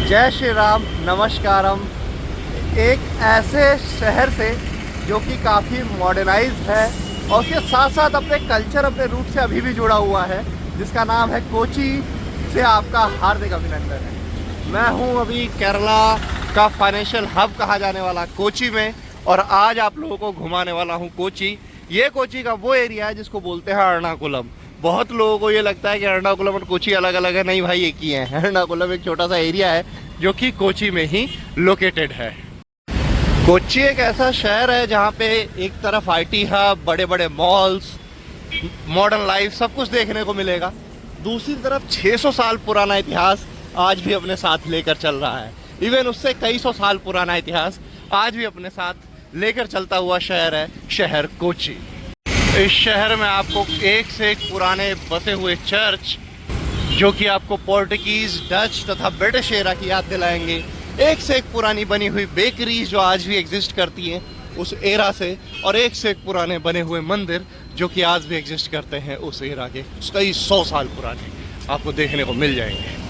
जय श्री राम, नमस्कारम। एक ऐसे शहर से जो कि काफ़ी मॉडर्नाइज्ड है और उसके साथ साथ अपने कल्चर, अपने रूट से अभी भी जुड़ा हुआ है, जिसका नाम है कोची, से आपका हार्दिक अभिनंदन है। मैं हूं अभी केरला का फाइनेंशियल हब कहा जाने वाला कोची में, और आज आप लोगों को घुमाने वाला हूं कोची। ये कोची का वो एरिया है जिसको बोलते हैं एर्नाकुलम। बहुत लोगों को ये लगता है कि एर्नाकुलम और कोची अलग अलग है। नहीं भाई, एक ही है। एर्नाकुलम एक छोटा सा एरिया है जो कि कोची में ही लोकेटेड है। कोची एक ऐसा शहर है जहाँ पे एक तरफ आईटी हब, बड़े बड़े मॉल्स, मॉडर्न लाइफ, सब कुछ देखने को मिलेगा। दूसरी तरफ 600 साल पुराना इतिहास आज भी अपने साथ लेकर चल रहा है। इवन उससे कई सौ साल पुराना इतिहास आज भी अपने साथ लेकर चलता हुआ शहर है शहर कोची। इस शहर में आपको एक से एक पुराने बसे हुए चर्च, जो कि आपको पोर्टुगीज, डच तथा ब्रिटिश एरा की याद दिलाएंगे। एक से एक पुरानी बनी हुई बेकरीज जो आज भी एग्जिस्ट करती हैं उस एरा से, और एक से एक पुराने बने हुए मंदिर जो कि आज भी एग्जिस्ट करते हैं उस एरा के, कई 100 साल पुराने आपको देखने को मिल जाएंगे।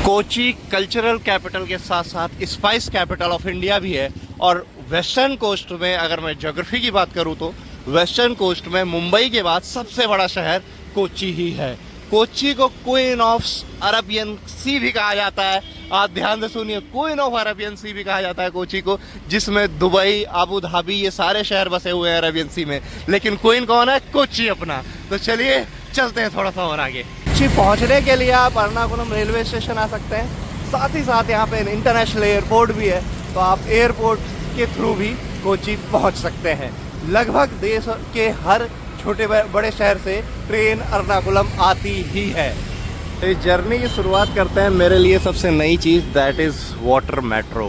कोची कल्चरल कैपिटल के साथ साथ स्पाइस कैपिटल ऑफ इंडिया भी है। और वेस्टर्न कोस्ट में अगर मैं ज्योग्राफी की बात करूँ तो वेस्टर्न कोस्ट में मुंबई के बाद सबसे बड़ा शहर कोची ही है। कोची को क्वीन ऑफ अरबियन सी भी कहा जाता है। आप ध्यान से सुनिए, क्वीन ऑफ अरबियन सी भी कहा जाता है कोची को, जिसमें दुबई, अबू धाबी, ये सारे शहर बसे हुए हैं अरबियन सी में। लेकिन क्वीन कौन है? कोची अपना। तो चलिए चलते हैं थोड़ा सा और आगे। कोची पहुंचने के लिए आप एर्नाकुलम रेलवे स्टेशन आ सकते हैं। साथ ही साथ यहाँ पे इंटरनेशनल एयरपोर्ट भी है, तो आप एयरपोर्ट के थ्रू भी कोची पहुँच सकते हैं। लगभग देश के हर छोटे बड़े शहर से ट्रेन एर्नाकुलम आती ही है। तो इस जर्नी की शुरुआत करते हैं। मेरे लिए सबसे नई चीज़ दैट इज़ वाटर मेट्रो।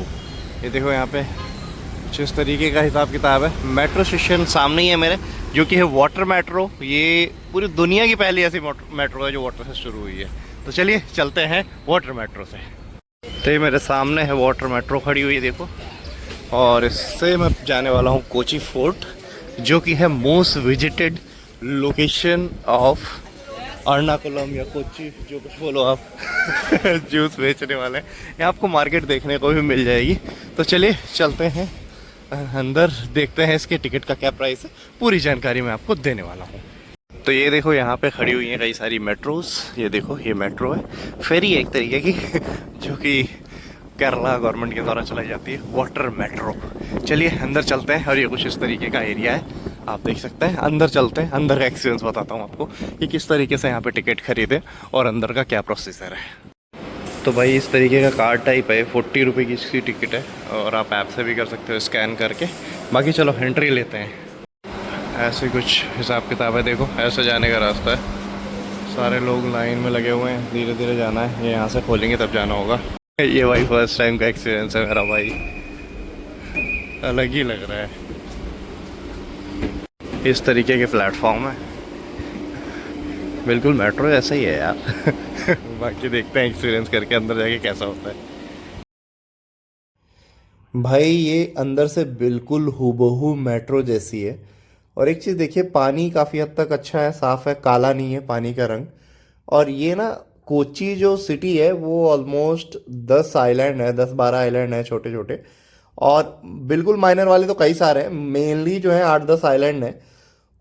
ये देखो यहाँ पे कुछ इस तरीके का हिसाब किताब है। मेट्रो स्टेशन सामने ही है मेरे, जो कि है वाटर मेट्रो। ये पूरी दुनिया की पहली ऐसी मेट्रो है जो वाटर से शुरू हुई है। तो चलिए चलते हैं वाटर मेट्रो से। तो ये मेरे सामने है वाटर मेट्रो खड़ी हुई, देखो। और इससे मैं जाने वाला हूँ कोची फोर्ट, जो कि है most visited location of Ernakulam या कोची, जो कुछ बोलो आप। जूस बेचने वाले हैं यहाँ, आपको मार्केट देखने को भी मिल जाएगी। तो चलिए चलते हैं अंदर, देखते हैं इसके टिकट का क्या प्राइस है। पूरी जानकारी मैं आपको देने वाला हूँ। तो ये देखो यहाँ पे खड़ी हुई हैं कई सारी मेट्रोस। ये देखो, ये मेट्रो है, फेरी है एक तरीके की, जो कि केरला गवर्नमेंट के द्वारा चलाई जाती है, वाटर मेट्रो। चलिए अंदर चलते हैं। और ये कुछ इस तरीके का एरिया है, आप देख सकते हैं। अंदर चलते हैं, अंदर का एक्सपीरियंस बताता हूँ आपको कि किस तरीके से यहाँ पे टिकट खरीदे और अंदर का क्या प्रोसीजर है। तो भाई इस तरीके का कार्ड टाइप है, 40 रुपये की इसकी टिकट है, और आप ऐप से भी कर सकते हो स्कैन करके। बाकी चलो एंट्री लेते हैं। ऐसे कुछ हिसाब किताब है, देखो ऐसे जाने का रास्ता है। सारे लोग लाइन में लगे हुए हैं, धीरे धीरे जाना है। ये यहाँ से खोलेंगे तब जाना होगा। ये भाई फर्स्ट टाइम का एक्सपीरियंस है मेरा भाई, अलग ही लग रहा है। इस तरीके के प्लेटफॉर्म है, बिल्कुल मेट्रो जैसा ही है यार। बाकी देखते हैं एक्सपीरियंस करके अंदर जाके कैसा होता है। भाई ये अंदर से बिल्कुल हूबहू मेट्रो जैसी है। और एक चीज़ देखिए, पानी काफ़ी हद तक अच्छा है, साफ़ है, काला नहीं है पानी का रंग। और ये ना कोची जो सिटी है वो ऑलमोस्ट 10 आइलैंड है, 10-12 आइलैंड है छोटे छोटे। और बिल्कुल माइनर वाले तो कई सारे हैं, मेनली जो है 8-10 आइलैंड है।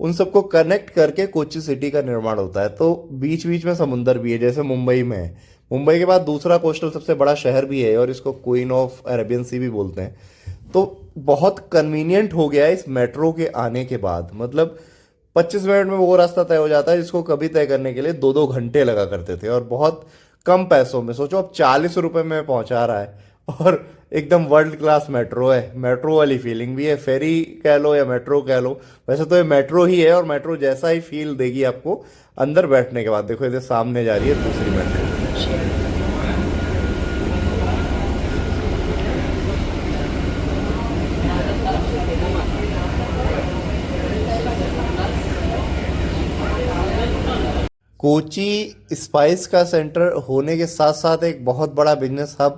उन सबको कनेक्ट करके कोची सिटी का निर्माण होता है। तो बीच बीच में समुंदर भी है, जैसे मुंबई में है। मुंबई के बाद दूसरा कोस्टल सबसे बड़ा शहर भी है, और इसको क्वीन ऑफ अरेबियन सी भी बोलते हैं। तो बहुत कन्वीनियंट हो गया है इस मेट्रो के आने के बाद। मतलब 25 मिनट में वो रास्ता तय हो जाता है जिसको कभी तय करने के लिए 2-2 घंटे लगा करते थे, और बहुत कम पैसों में। सोचो अब 40 रुपए में पहुंचा रहा है, और एकदम वर्ल्ड क्लास मेट्रो है। मेट्रो वाली फीलिंग भी है, फेरी कह लो या मेट्रो कह लो, वैसे तो ये मेट्रो ही है, और मेट्रो जैसा ही फील देगी आपको अंदर बैठने के बाद। देखो इधर सामने जा रही है दूसरी मेट्रो। कोची स्पाइस का सेंटर होने के साथ साथ एक बहुत बड़ा बिजनेस हब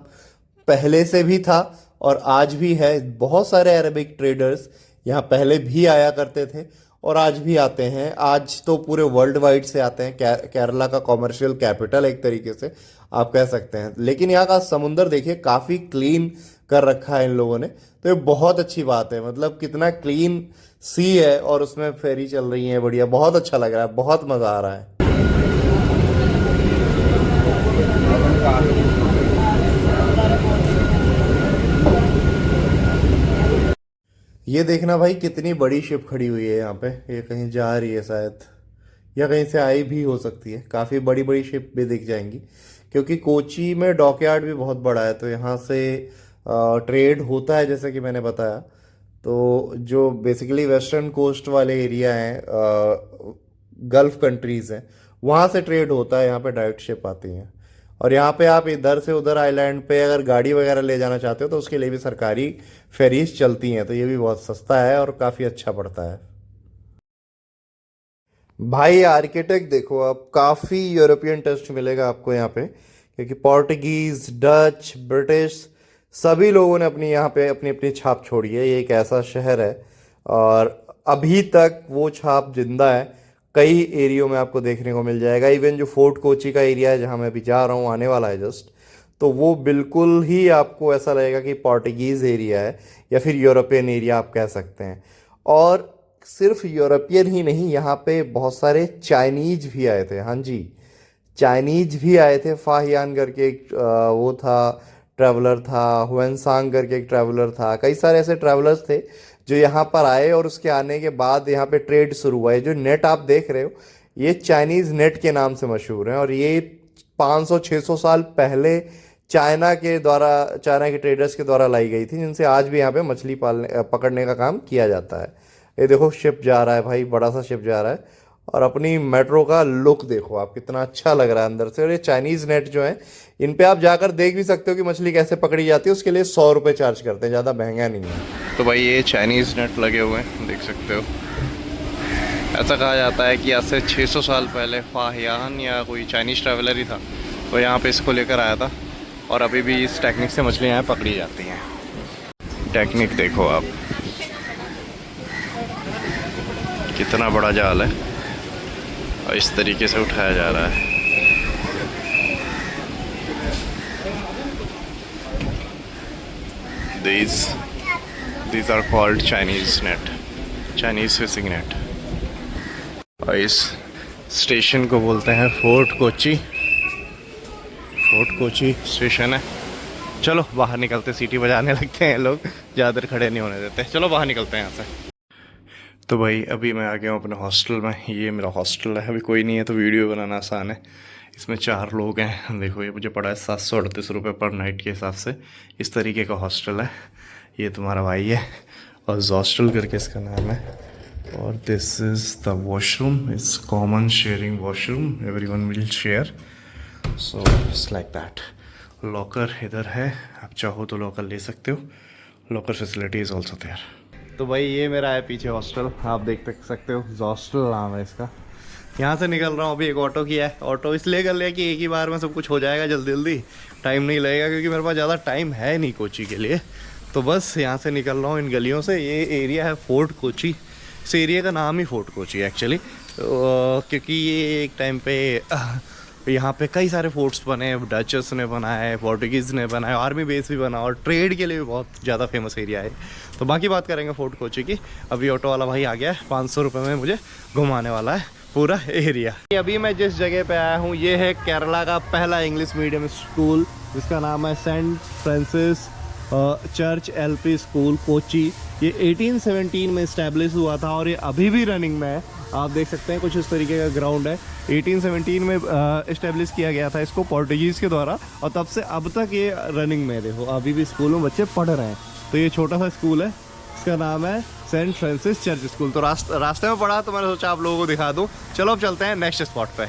पहले से भी था और आज भी है। बहुत सारे अरेबिक ट्रेडर्स यहाँ पहले भी आया करते थे और आज भी आते हैं। आज तो पूरे वर्ल्ड वाइड से आते हैं। केरला का कॉमर्शियल कैपिटल एक तरीके से आप कह सकते हैं। लेकिन यहाँ का समुंदर देखिए काफ़ी क्लीन कर रखा है इन लोगों ने, तो ये बहुत अच्छी बात है। मतलब कितना क्लीन सी है और उसमें फेरी चल रही है, बढ़िया, बहुत अच्छा लग रहा है, बहुत मज़ा आ रहा है। ये देखना भाई कितनी बड़ी शिप खड़ी हुई है यहाँ पे, ये कहीं जा रही है शायद, या कहीं से आई भी हो सकती है। काफ़ी बड़ी बड़ी शिप भी दिख जाएंगी, क्योंकि कोची में डॉकयार्ड भी बहुत बड़ा है, तो यहाँ से ट्रेड होता है जैसे कि मैंने बताया। तो जो बेसिकली वेस्टर्न कोस्ट वाले एरिया हैं, गल्फ कंट्रीज़ हैं, वहाँ से ट्रेड होता है, यहाँ पे डायरेक्ट शिप आती हैं। और यहाँ पे आप इधर से उधर आइलैंड पे अगर गाड़ी वगैरह ले जाना चाहते हो तो उसके लिए भी सरकारी फेरीज चलती हैं, तो ये भी बहुत सस्ता है और काफ़ी अच्छा पड़ता है। भाई आर्किटेक्ट देखो, आप काफ़ी यूरोपियन टच मिलेगा आपको यहाँ पे, क्योंकि पोर्टुगीज, डच, ब्रिटिश सभी लोगों ने अपनी यहाँ पे अपनी अपनी छाप छोड़ी है। ये एक ऐसा शहर है और अभी तक वो छाप जिंदा है। कई एरियो में आपको देखने को मिल जाएगा। इवन जो फोर्ट कोची का एरिया है जहाँ मैं अभी जा रहा हूँ, आने वाला है जस्ट, तो वो बिल्कुल ही आपको ऐसा लगेगा कि पोर्टुगीज़ एरिया है या फिर यूरोपियन एरिया आप कह सकते हैं। और सिर्फ यूरोपियन ही नहीं, यहाँ पे बहुत सारे चाइनीज भी आए थे। हाँ जी, चाइनीज भी आए थे। फाहियान करके एक वो था, ट्रैवलर था। हुएनसांग करके एक ट्रैवलर था। कई सारे ऐसे ट्रैवलर्स थे जो यहाँ पर आए और उसके आने के बाद यहाँ पे ट्रेड शुरू हुआ है। जो नेट आप देख रहे हो ये चाइनीज़ नेट के नाम से मशहूर है, और ये 500-600 साल पहले चाइना के ट्रेडर्स के द्वारा लाई गई थी, जिनसे आज भी यहाँ पे मछली पकड़ने का काम किया जाता है। ये देखो शिप जा रहा है भाई, बड़ा सा शिप जा रहा है। और अपनी मेट्रो का लुक देखो आप, कितना अच्छा लग रहा है अंदर से। और ये चाइनीज़ नेट जो है, इन पे आप जाकर देख भी सकते हो कि मछली कैसे पकड़ी जाती है। उसके लिए 100 रुपये चार्ज करते हैं, ज़्यादा महंगा नहीं है। तो भाई ये चाइनीज़ नेट लगे हुए हैं, देख सकते हो। ऐसा कहा जाता है कि आज से 600 साल पहले फाहियान या कोई चाइनीज़ ट्रैवलर ही था, तो यहाँ पे इसको लेकर आया था, और अभी भी इस टेक्निक से मछलियाँ यहाँ पकड़ी जाती हैं। टेक्निक देखो आप, कितना बड़ा जाल है और इस तरीके से उठाया जा रहा है। These are called Chinese net, Chinese fishing net। और इस स्टेशन को बोलते हैं fort Kochi. Fort Kochi station है। चलो बाहर निकलते, सीटी बजाने लगते हैं लोग, ज़्यादा देर खड़े नहीं होने देते। चलो बाहर निकलते हैं यहाँ से। तो भाई अभी मैं आ गया हूँ अपने हॉस्टल में। ये मेरा हॉस्टल है, अभी कोई नहीं है तो वीडियो बनाना आसान है। इसमें 4 लोग हैं। देखो ये मुझे पड़ा है 738 रुपये पर नाइट के हिसाब से। इस तरीके का हॉस्टल है। ये तुम्हारा भाई है और हॉस्टल करके इसका नाम है। और this is the washroom, is common sharing washroom, everyone will share, so it's like that. Locker इधर है, आप चाहो तो लॉकर ले सकते हो। Locker facility is also there. तो भाई ये मेरा है पीछे हॉस्टल, आप देख सकते हो, हॉस्टल नाम है इसका। यहाँ से निकल रहा हूँ, अभी एक ऑटो किया है। ऑटो इसलिए कर लिया कि एक ही बार में सब कुछ हो जाएगा, जल्दी जल्दी, टाइम नहीं लगेगा, क्योंकि मेरे पास ज़्यादा टाइम है नहीं कोची के लिए। तो बस यहाँ से निकल रहा हूँ इन गलियों से। ये एरिया है फोर्ट कोची। इस एरिया का नाम ही फोर्ट कोची एक्चुअली, क्योंकि ये एक टाइम पे यहाँ पे कई सारे फोर्ट्स बने, डचर्स ने बनाए, पोर्टुगीज़ ने बनाए, आर्मी बेस भी बना, और ट्रेड के लिए भी बहुत ज़्यादा फेमस एरिया है। तो बाकी बात करेंगे फोर्ट कोची की। अभी ऑटो वाला भाई आ गया है, 500 रुपये में मुझे घुमाने वाला है पूरा एरिया। अभी मैं जिस जगह पे आया हूँ ये है केरला का पहला इंग्लिश मीडियम स्कूल, जिसका नाम है Saint Francis Church LP school Kochi. ये 1817 में इस्टेब्लिश हुआ था और ये अभी भी रनिंग में है। आप देख सकते हैं कुछ इस तरीके का ग्राउंड है। 1817 में इस्टेब्लिश किया गया था इसको पोर्टुगीज़ के द्वारा, और तब से अब तक ये रनिंग में। देखो अभी भी स्कूल में बच्चे पढ़ रहे हैं। तो ये छोटा सा स्कूल है, इसका नाम है सेंट फ्रांसिस चर्च स्कूल। तो रास्ते में पढ़ा तो मैंने सोचा आप लोगों को दिखा दूँ। चलो अब चलते हैं नेक्स्ट स्पॉट पे।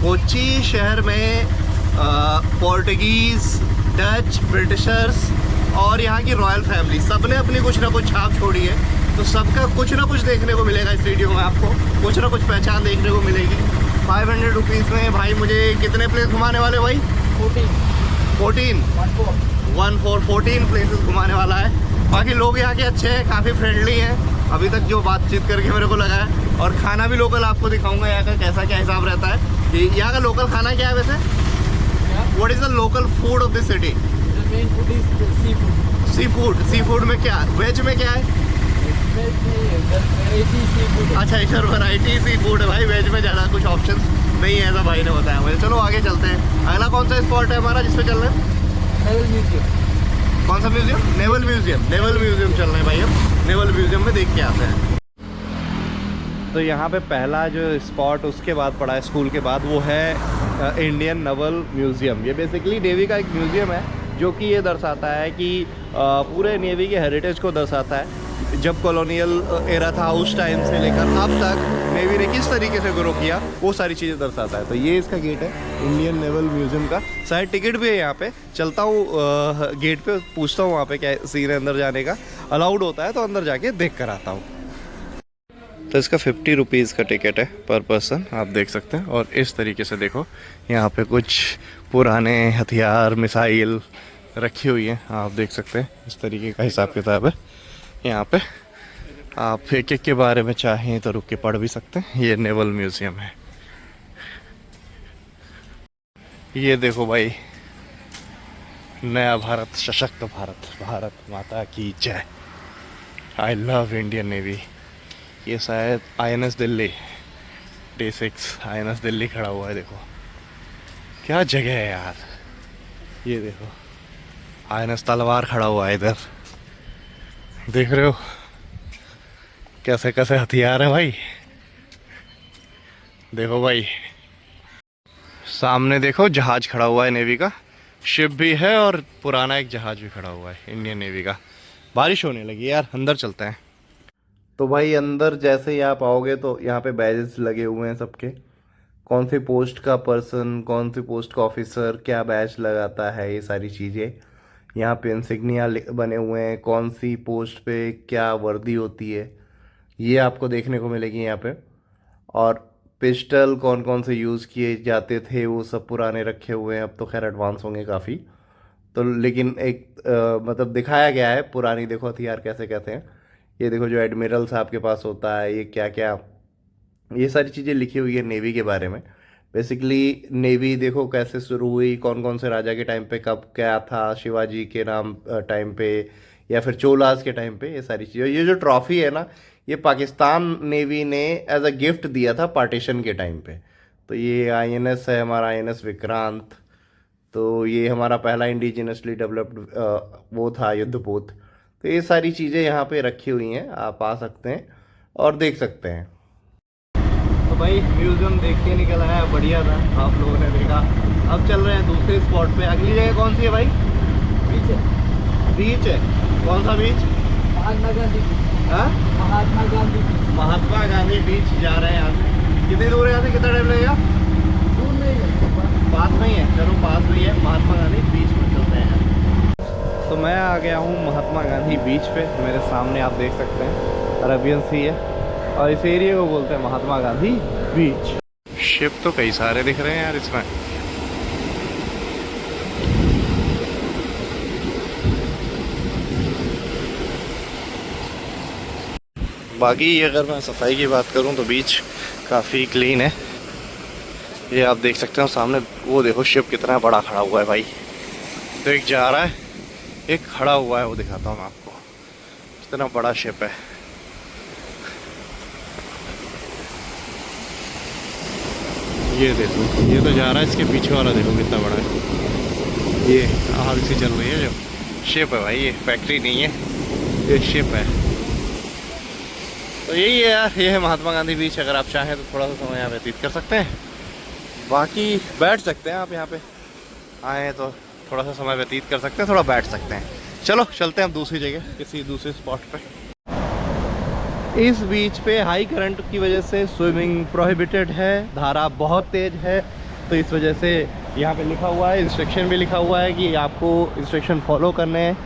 कोची शहर में पोर्टुगीज़, डच, ब्रिटिशर्स और यहाँ की रॉयल फैमिली सब ने अपनी कुछ ना कुछ छाप छोड़ी है। तो सबका कुछ ना कुछ देखने को मिलेगा इस वीडियो में, आपको कुछ ना कुछ पहचान देखने को मिलेगी। 500 रुपीज़ में भाई मुझे कितने प्लेस घुमाने वाले भाई? 14 प्लेसेस घुमाने वाला है। बाकी लोग यहाँ के अच्छे हैं, काफ़ी फ्रेंडली हैं अभी तक जो बातचीत करके मेरे को लगा है। और खाना भी लोकल आपको दिखाऊंगा यहाँ का कैसा क्या हिसाब रहता है। यहाँ का लोकल खाना क्या है वैसे? What is the local food of this city? The main food is the seafood. Sea food, sea food में क्या, वेज में क्या है? Veg नहीं है, variety seafood. अच्छा इधर वैरायटी सी फूड है भाई, वेज में ज़्यादा कुछ ऑप्शन नहीं है, ऐसा भाई ने बताया मुझे। चलो आगे चलते हैं। अगला कौन सा स्पॉट है हमारा जिस पे चल रहे हैं? Naval Museum. कौन सा museum? Naval museum. Naval museum चल रहे हैं भाई, हम नेवल म्यूजियम में देख के आते हैं। तो यहाँ पे पहला जो स्पॉट उसके बाद पड़ा है स्कूल के बाद, वो है इंडियन नेवल म्यूजियम। ये बेसिकली नेवी का एक म्यूजियम है जो कि ये दर्शाता है कि पूरे नेवी के हेरिटेज को दर्शाता है। जब कॉलोनियल एरा था उस टाइम से लेकर अब तक नेवी ने किस तरीके से ग्रो किया, वो सारी चीज़ें दर्शाता है। तो ये इसका गेट है इंडियन नेवल म्यूजियम का। शायद टिकट भी है यहाँ पे। चलता हूँ गेट पे, पूछता हूँ वहाँ पे क्या सीन है अंदर जाने का। अलाउड होता है तो अंदर जाके देख कर आता हूँ। तो इसका 50 रुपीज़ का टिकट है पर पर्सन, आप देख सकते हैं। और इस तरीके से देखो यहाँ पे कुछ पुराने हथियार, मिसाइल रखी हुई हैं, आप देख सकते हैं। इस तरीके का हिसाब किताब है यहाँ पे। आप एक एक के बारे में चाहें तो रुक के पढ़ भी सकते हैं। ये नेवल म्यूजियम है। ये देखो भाई, नया भारत, सशक्त भारत, भारत माता की जय। I love Indian navy. ये शायद INS Delhi, D6 INS Delhi खड़ा हुआ है। देखो क्या जगह है यार। ये देखो INS तलवार खड़ा हुआ है इधर, देख रहे हो कैसे कैसे हथियार है भाई। देखो भाई सामने देखो जहाज खड़ा हुआ है नेवी का, शिप भी है और पुराना एक जहाज भी खड़ा हुआ है इंडियन नेवी का। बारिश होने लगी यार, अंदर चलते हैं। तो भाई अंदर जैसे ही आप आओगे तो यहाँ पे बैजेस लगे हुए हैं सबके, कौन सी पोस्ट का पर्सन, कौन सी पोस्ट का ऑफिसर क्या बैच लगाता है, ये सारी चीज़ें यहाँ पे इंसिग्निया बने हुए हैं। कौन सी पोस्ट पे क्या वर्दी होती है ये आपको देखने को मिलेगी यहाँ पे। और पिस्टल कौन कौन से यूज़ किए जाते थे वो सब पुराने रखे हुए हैं। अब तो खैर एडवांस होंगे काफ़ी, तो लेकिन एक मतलब दिखाया गया है पुरानी। देखो हथियार कैसे कहते हैं। ये देखो जो एडमिरल साहब के पास होता है, ये क्या क्या, ये सारी चीज़ें लिखी हुई है नेवी के बारे में। बेसिकली नेवी देखो कैसे शुरू हुई, कौन कौन से राजा के टाइम पे कब क्या था, शिवाजी के नाम टाइम पे या फिर चोलास के टाइम पे, ये सारी चीज़ें। ये जो ट्रॉफी है ना, ये पाकिस्तान नेवी ने एज अ गिफ्ट दिया था पार्टीशन के टाइम पे। तो ये INS है हमारा, INS विक्रांत। तो ये हमारा पहला इंडिजिनसली डेवलप्ड वो था युद्धपोत। तो ये सारी चीज़ें यहाँ पे रखी हुई हैं, आप आ सकते हैं और देख सकते हैं। तो भाई म्यूज़ियम देख के निकल आया, बढ़िया था, आप लोगों ने देखा। अब चल रहे हैं दूसरे स्पॉट पे। अगली जगह कौन सी है भाई? बीच है। बीच है? कौन सा बीच? महात्मा गांधी बीच। हाँ, महात्मा गांधी बीच। महात्मा गांधी बीच जा रहे हैं यहाँ से। कितनी दूर है यहाँ से, कितना टाइम लगेगा? दूर नहीं है, पास में ही है। चलो पास में ही है, महात्मा गांधी बीच में चलते हैं। तो मैं आ गया हूँ महात्मा गांधी बीच पे। मेरे सामने आप देख सकते हैं अरेबियन सी है और इस एरिया को बोलते हैं महात्मा गांधी बीच। शिप तो कई सारे दिख रहे हैं यार इसमें। बाकी अगर मैं सफाई की बात करूं तो बीच काफ़ी क्लीन है। ये आप देख सकते हो सामने, वो देखो शिप कितना बड़ा खड़ा हुआ है भाई। तो एक जा रहा है, एक खड़ा हुआ है, वो दिखाता हूँ आपको कितना बड़ा शिप है। ये देखो, ये तो जा रहा है, इसके पीछे वाला देखो कितना बड़ा है। ये आग सी चल रही है, जो शिप है भाई, ये फैक्ट्री नहीं है, ये शिप है। तो यही है यार, ये है महात्मा गांधी बीच। अगर आप चाहें तो थोड़ा सा समय यहाँ व्यतीत कर सकते हैं, बाकी बैठ सकते हैं। आप यहाँ पे आए तो थोड़ा सा समय व्यतीत कर सकते हैं, थोड़ा बैठ सकते हैं। चलो चलते हैं हम दूसरी जगह, किसी दूसरे स्पॉट पे। इस बीच पे हाई करंट की वजह से स्विमिंग प्रोहिबिटेड है, धारा बहुत तेज है। तो इस वजह से यहाँ पे लिखा हुआ है, इंस्ट्रक्शन भी लिखा हुआ है कि आपको इंस्ट्रक्शन फॉलो करने हैं।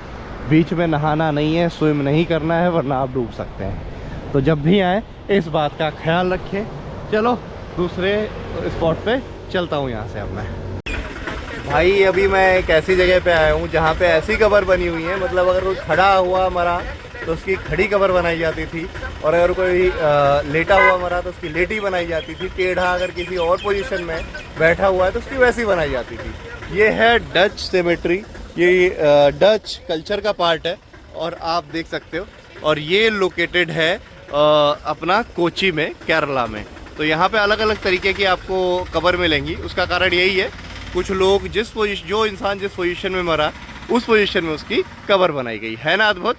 बीच में नहाना नहीं है, स्विम नहीं करना है, वरना आप डूब सकते हैं। तो जब भी आए इस बात का ख्याल रखें। चलो दूसरे स्पॉट पे चलता हूँ यहाँ से अब मैं। भाई अभी मैं एक ऐसी जगह पे आया हूँ जहाँ पे ऐसी कबर बनी हुई है, मतलब अगर कोई खड़ा हुआ मरा तो उसकी खड़ी कबर बनाई जाती थी, और अगर कोई लेटा हुआ मरा तो उसकी लेटी बनाई जाती थी। टेढ़ा अगर किसी और पोजीशन में बैठा हुआ है तो उसकी वैसी बनाई जाती थी। ये है डच सेमेट्री, ये डच कल्चर का पार्ट है और आप देख सकते हो। और ये लोकेटेड है अपना कोची में, केरला में। तो यहाँ पे अलग अलग तरीके की आपको कबर मिलेंगी। उसका कारण यही है, कुछ लोग जो इंसान जिस पोजीशन में मरा उस पोजीशन में उसकी कबर बनाई गई है ना अद्भुत।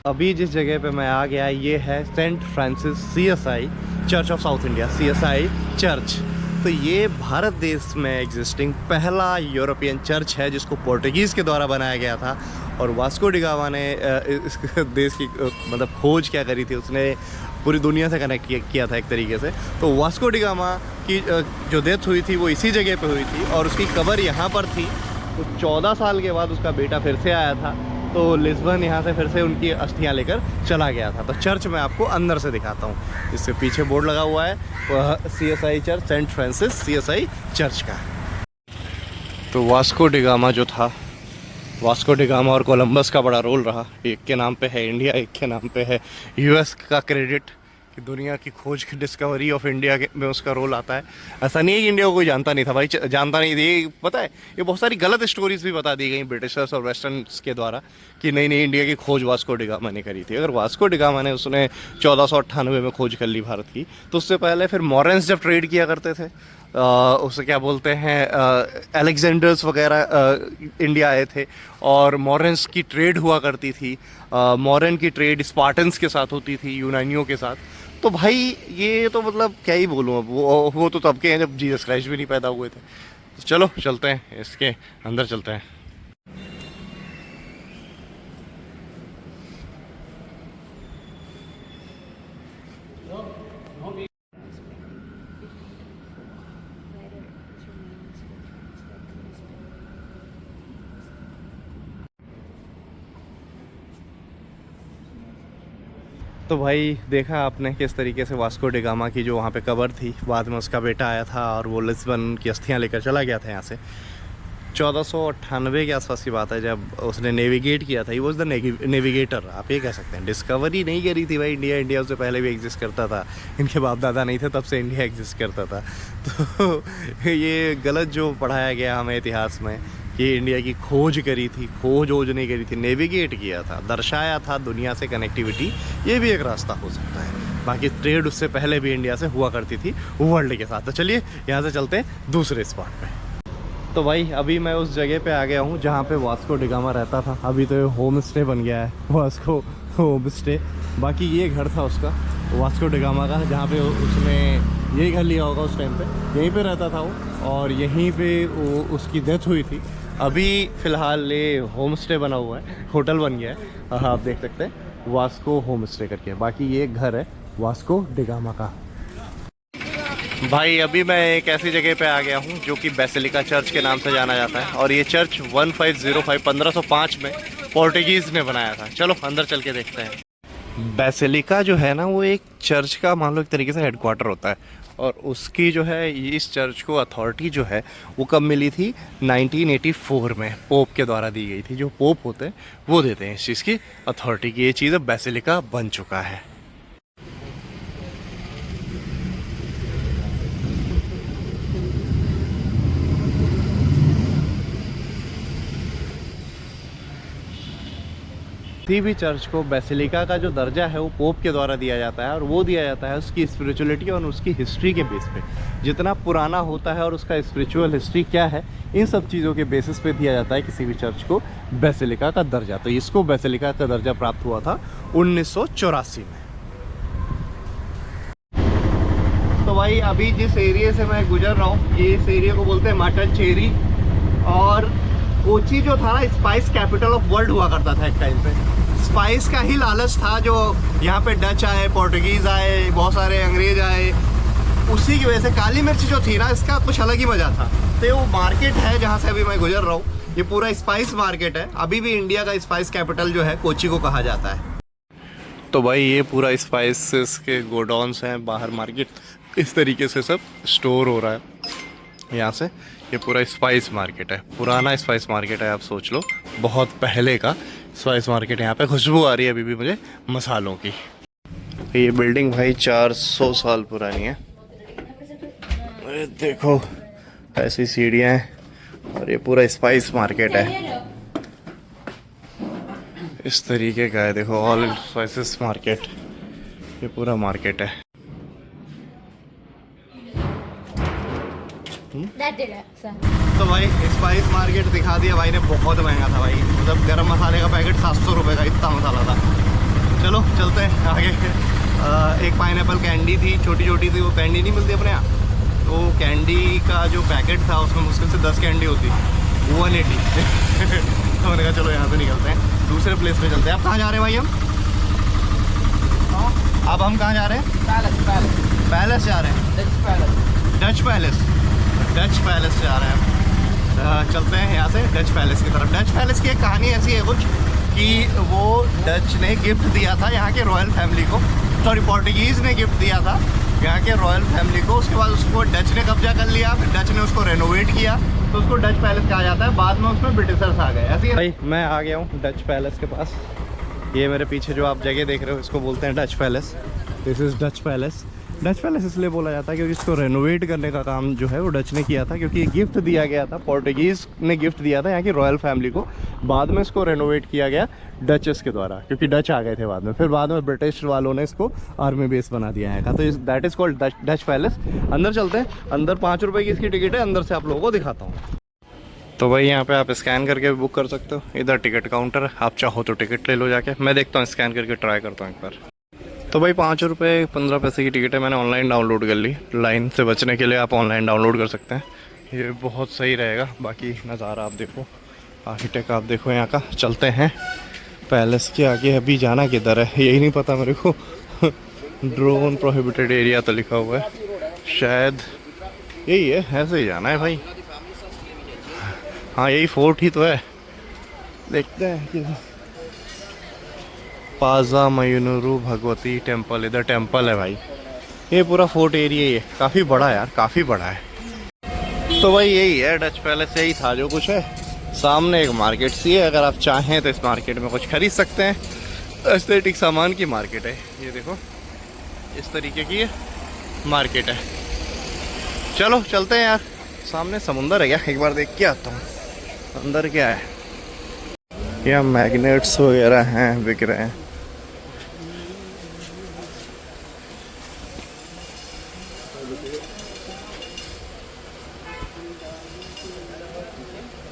अभी जिस जगह पे मैं आ गया ये है Saint Francis CSI Church of South India, CSI church. तो ये भारत देश में एग्जिस्टिंग पहला यूरोपियन चर्च है जिसको पोर्टुगीज़ के द्वारा बनाया गया था। और वास्को डी गामा ने इस देश की मतलब खोज क्या करी थी, उसने पूरी दुनिया से कनेक्ट किया था एक तरीके से। तो वास्को डी गामा की जो डेथ हुई थी वो इसी जगह पे हुई थी और उसकी कबर यहाँ पर थी। तो 14 साल के बाद उसका बेटा फिर से आया था, तो लिस्बन यहाँ से फिर से उनकी अस्थियाँ लेकर चला गया था। तो चर्च मैं आपको अंदर से दिखाता हूँ। इसके पीछे बोर्ड लगा हुआ है वह CSI church, Saint Francis CSI church का। तो वास्को डी गामा जो था, वास्को डी गामा और कोलंबस का बड़ा रोल रहा। एक के नाम पे है इंडिया, एक के नाम पे है US का क्रेडिट कि दुनिया की खोज की डिस्कवरी ऑफ इंडिया में उसका रोल आता है। ऐसा नहीं है कि इंडिया को कोई जानता नहीं था भाई, जानता नहीं थी। पता है ये बहुत सारी गलत स्टोरीज भी बता दी गई ब्रिटिशर्स और वेस्टर्न्स के द्वारा कि नहीं इंडिया की खोज वास्को डी गामा ने करी थी। अगर वास्को डी गामा ने उसने 1498 में खोज कर ली भारत की, तो उससे पहले फिर मॉरेंस जब ट्रेड किया करते थे उसे क्या बोलते हैं अलेक्जेंडर्स वगैरह इंडिया आए थे और मॉरेंस की ट्रेड हुआ करती थी। मॉरेन की ट्रेड स्पार्टन्स के साथ होती थी, यूनानियों के साथ। तो भाई ये तो मतलब क्या ही बोलूँ अब, वो तो तब के हैं जब जीसस क्राइस्ट भी नहीं पैदा हुए थे। तो चलो चलते हैं, इसके अंदर चलते हैं। तो भाई देखा आपने किस तरीके से वास्को डी गामा की जो वहाँ पे कबर थी, बाद में उसका बेटा आया था और वो लिस्बन की अस्थियाँ लेकर चला गया था यहाँ से। 1498 के आसपास की बात है जब उसने नेविगेट किया था। ही वॉज द नेविगेटर, आप ये कह सकते हैं। डिस्कवरी नहीं करी थी भाई इंडिया उससे पहले भी एग्जिस्ट करता था। इनके बाप दादा नहीं थे तब से इंडिया एग्जिस्ट करता था। तो ये गलत जो पढ़ाया गया हमें इतिहास में कि इंडिया की खोज करी थी, खोज नहीं करी थी, नेविगेट किया था, दर्शाया था दुनिया से कनेक्टिविटी, ये भी एक रास्ता हो सकता है। बाकी ट्रेड उससे पहले भी इंडिया से हुआ करती थी वर्ल्ड के साथ। तो चलिए यहाँ से चलते हैं दूसरे स्पॉट पे। तो भाई अभी मैं उस जगह पे आ गया हूँ जहाँ पे वास्को डी गामा रहता था। अभी तो होम स्टे बन गया है वास्को होम स्टे। बाकी ये घर था उसका, वास्को डी गामा का, जहाँ पे उसने यही घर लिया होगा उस टाइम पे, यहीं पे रहता था वो और यहीं पे उसकी डेथ हुई थी। अभी फ़िलहाल ये होम स्टे बना हुआ है, होटल बन गया है। आप देख सकते हैं वास्को होम स्टे करके। बाकी ये घर है वास्को डी गामा का। भाई अभी मैं एक ऐसी जगह पे आ गया हूँ जो कि बेसिलिका चर्च के नाम से जाना जाता है और ये चर्च 1505 में पोर्टुगीज़ ने बनाया था। चलो अंदर चल के देखते हैं। बेसिलिका जो है ना वो एक चर्च का मान लो एक तरीके से हेडक्वार्टर होता है और उसकी जो है इस चर्च को अथॉरिटी जो है वो कब मिली थी, 1984 में पोप के द्वारा दी गई थी। जो पोप होते हैं वो देते हैं इस चीज़ की अथॉरिटी की। ये चीज़ अब बेसिलिका बन चुका है। किसी भी चर्च को बेसिलिका का जो दर्जा है वो पोप के द्वारा दिया जाता है और वो दिया जाता है उसकी स्पिरिचुअलिटी और उसकी हिस्ट्री के बेस पे। जितना पुराना होता है और उसका स्पिरिचुअल हिस्ट्री क्या है, इन सब चीज़ों के बेसिस पे दिया जाता है किसी भी चर्च को बेसिलिका का दर्जा। तो इसको बेसिलिका का दर्जा प्राप्त हुआ था 1984 में। तो भाई अभी जिस एरिया से मैं गुजर रहा हूँ ये इस एरिया को बोलते हैं माटनचेरी। और कोची जो था ना स्पाइस कैपिटल ऑफ वर्ल्ड हुआ करता था एक टाइम पे। स्पाइस का ही लालच था जो यहाँ पे डच आए, पोर्टुगीज़ आए, बहुत सारे अंग्रेज आए, उसी की वजह से काली मिर्च जो थी ना इसका कुछ अलग ही मज़ा था। तो वो मार्केट है जहाँ से अभी मैं गुजर रहा हूँ, ये पूरा स्पाइस मार्केट है। अभी भी इंडिया का स्पाइस कैपिटल जो है कोची को कहा जाता है। तो भाई ये पूरा स्पाइसेस के गोडाउन्स हैं, बाहर मार्केट इस तरीके से सब स्टोर हो रहा है यहाँ से। ये पूरा स्पाइस मार्केट है, पुराना स्पाइस मार्केट है। आप सोच लो बहुत पहले का स्पाइस मार्केट। यहाँ पे खुशबू आ रही है अभी भी मुझे मसालों की। ये बिल्डिंग भाई 400 साल पुरानी है। अरे देखो ऐसी सीढ़ियाँ हैं और ये पूरा स्पाइस मार्केट है, इस तरीके का है। देखो ऑल स्पाइसेस मार्केट, ये पूरा मार्केट है। तो भाई स्पाइस मार्केट दिखा दिया भाई ने, बहुत महंगा था भाई, मतलब गरम मसाले का पैकेट 700 रुपये का, इतना मसाला था। चलो चलते हैं आगे। एक पाइनएप्पल कैंडी थी, छोटी छोटी थी, वो कैंडी नहीं मिलती अपने यहाँ, तो कैंडी का जो पैकेट था उसमें मुश्किल से 10 कैंडी होती, 180। तो मैंने कहा चलो यहाँ से निकलते हैं, दूसरे प्लेस पे चलते हैं। आप कहाँ जा रहे हैं भाई? अब हम कहाँ जा रहे हैं? पैलेस जा रहे हैं, डच पैलेस। डच पैलेस जा रहे हैं। चलते हैं यहाँ से डच पैलेस की तरफ। डच पैलेस की एक कहानी ऐसी है कुछ कि वो डच ने गिफ्ट दिया था यहाँ के रॉयल फैमिली को, सॉरी पोर्टुगीज़ ने गिफ्ट दिया था यहाँ के रॉयल फैमिली को। उसके बाद उसको डच ने कब्जा कर लिया, फिर डच ने उसको रेनोवेट किया, तो उसको डच पैलेस कहा जाता है। बाद में उसमें ब्रिटिशर्स आ गए। ऐसी भाई मैं आ गया हूँ डच पैलेस के पास। ये मेरे पीछे जो आप जगह देख रहे हो इसको बोलते हैं Dutch palace. This is Dutch palace. Dutch palace इसलिए बोला जाता है क्योंकि इसको रेनोवेट करने का काम जो है वो डच ने किया था, क्योंकि ये गिफ्ट दिया गया था, पोर्टुगीज़ ने गिफ्ट दिया था यहाँ की रॉयल फैमिली को। बाद में इसको रेनोवेट किया गया डचेस के द्वारा, क्योंकि डच आ गए थे बाद में। फिर बाद में ब्रिटिश वालों ने इसको आर्मी बेस बना दिया है का, तो that is called Dutch palace. अंदर चलते हैं, अंदर 5 रुपये की इसकी टिकट है, अंदर से आप लोगों को दिखाता हूँ। तो भाई यहाँ पे आप स्कैन करके भी बुक कर सकते हो। इधर टिकट काउंटर है, आप चाहो तो टिकट ले लो जाके। मैं देखता हूँ, स्कैन करके ट्राई करता हूँ एक बार। तो भाई 5 रुपये 15 पैसे की टिकट है, मैंने ऑनलाइन डाउनलोड कर ली। लाइन से बचने के लिए आप ऑनलाइन डाउनलोड कर सकते हैं, ये बहुत सही रहेगा। बाकी नज़ारा आप देखो, आर्किटेक्ट आप देखो यहाँ का। चलते हैं पैलेस के आगे। अभी जाना किधर है यही नहीं पता मेरे को। ड्रोन प्रोहिबिटेड एरिया तो लिखा हुआ है, शायद यही है, ऐसे ही जाना है भाई। हाँ यही फोर्ट ही तो है, देखते हैं कि पाजा मयूनुरु भगवती टेम्पल, इधर टेम्पल है भाई। ये पूरा फोर्ट एरिया ही है, काफ़ी बड़ा है यार, काफ़ी बड़ा है। तो भाई यही है डच पैलेस, यही था जो कुछ है। सामने एक मार्केट सी है, अगर आप चाहें तो इस मार्केट में कुछ खरीद सकते हैं। एस्थेटिक सामान की मार्केट है ये, देखो इस तरीके की ये मार्केट है। चलो चलते हैं यार। सामने समुंदर है क्या, एक बार देख के आता हूँ अंदर क्या है। यहाँ मैग्नेट्स वगैरह हैं, बिक रहे हैं।